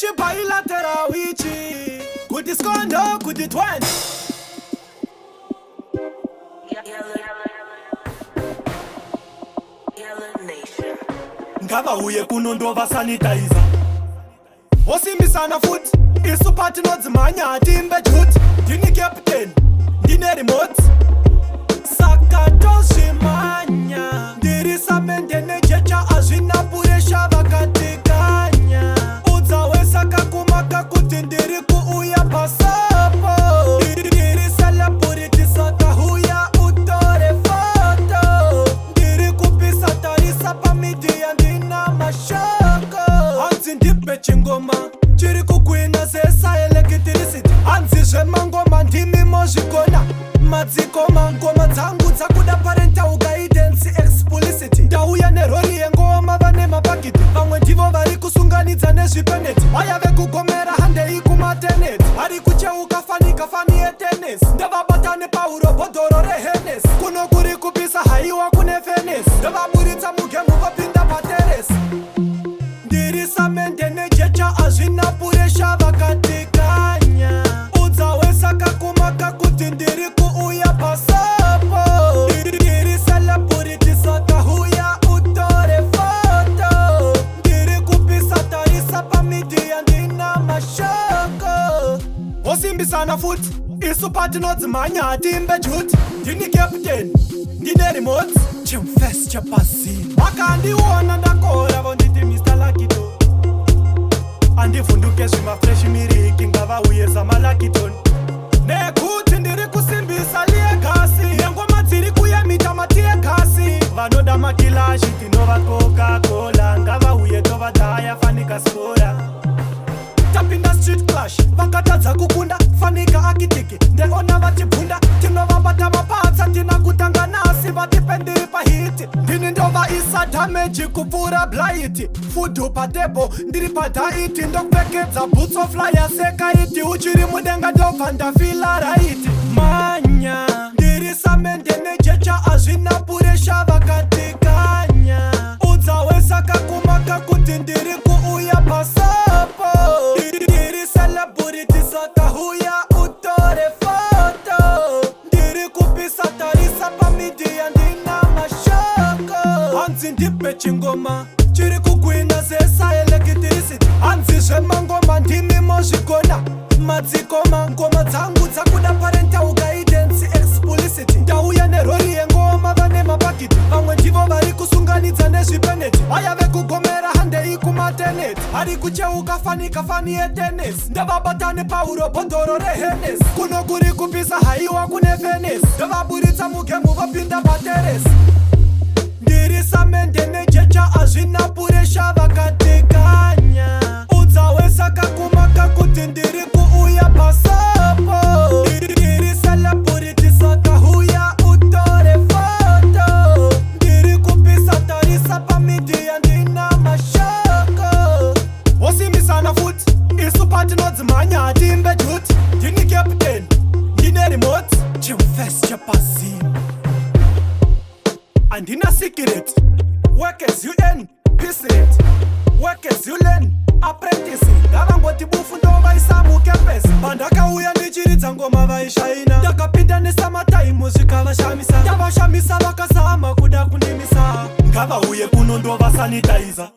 chibilateral wichi kuti skondo kuti twine ngava uye kunondova sanitizer osimbisana futhi isuphathi nodzimanya timbe juti ndini captain ndine remote sakatozvimanya ndiri samende nejecha azvina puresha vakatikanya udza wesakakumaka kuti ndiri kuuya pasapo ndiri celebrity sakahuya utore foto ndiri kupisa tarisa pamidiya ndina mashoko hanzi ndipe chingoma chiri kukwina sesaelectricity hanzi zvemangoma ndimi mozvikona madzikoma ngoma dzangu dzakuda parental guidance explicit ndauya nerori yengoma vane mapakiti vamwe ndivo vari kusunganidza nezvipeneti vaya vekugomera handei kumateneti vari kucheuka fanika fani yetenesi ndavabata nepaurobhodhoro rehenes kuno kuri kupisa haiwa kune fenes ndavaburitsa mugemu vopinda pateresi ndiri samende nejecha azvina puresha vakatikanya udza wesakakumaka kuti ndiri kuuya pasapo ndiri celebrity sakahuya utore foto ndiri kupisa tarisa pamidiya ndina mashoko osimbisana futhi isuphathi nodzimanya timbe juti ndini captain ndine remote chimfes chepazini vakandiona ndakora vonditi Mr. Lakito andivhunduke zvimafreshi miriki ngavauye zamalakitoni nekuti ndiri kusimbisa liegasi nengoma dziri kuyemita matiegasi vanoda makilashi tinova Coca-Cola ngavauye tovadhaya fanika skora tapinda street clash vakatadza kukunda fanika akitiki ndeona vachibvunda tinovabata mapatsa tina kutanga nasi vatipendiri pahiti ndini ndova isa dameji kupfuura blaiti fudhu patebo ndiri padaiti ndokupfekedza boots of flyer sekaiti uchiri mudenga ndobva ndafila raiti manya ndiri samende nejecha azvina puresha vakatikanya udza wesakakumaka kuti ndiri kuuya pasapo ndiri celebrity sakahuya utore foto ndiri kupisa tarisa pamidiya ndina mashoko hanzi ndipe chingoma chiri kukwina sesaelectricity hanzi zvemangoma ndimi mozvikona madzikoma ngoma dzangu dzakuda parental guidance explicit ndauya nerori yengoma vane mapakiti vamwe ndivo vari kusunganidza nezvipeneti vaya vekugomera handei kumateneti vari kucheuka fanika fani yetenesi ndavabata nepaurobhodhoro rehenes kuno kuri kupisa haiwa kune fenes ndavaburitsa mugemu vopinda pateresi ndiri samende nejecha azvina puresha vakatikanya udza wesakakumaka kuti ndiri kuuya pasapo ndiri celebrity sakahuya utore foto ndiri kupisa tarisa pamidiya ndina mashoko osimbisana futhi isuphathi nodzimanya timbe juti ndini captain ndine remote chimfes chepazini andina secret work as you earn peace rate work as you learn apprentice ngavangoti bufu ndovaisamukepesi pandakauya ndichiridza ngoma vaishaina ndakapinda nesamataimu zvikavashamisa ndavashamisa vakazama kuda kundimisa ngavauye kuno ndova sanitizer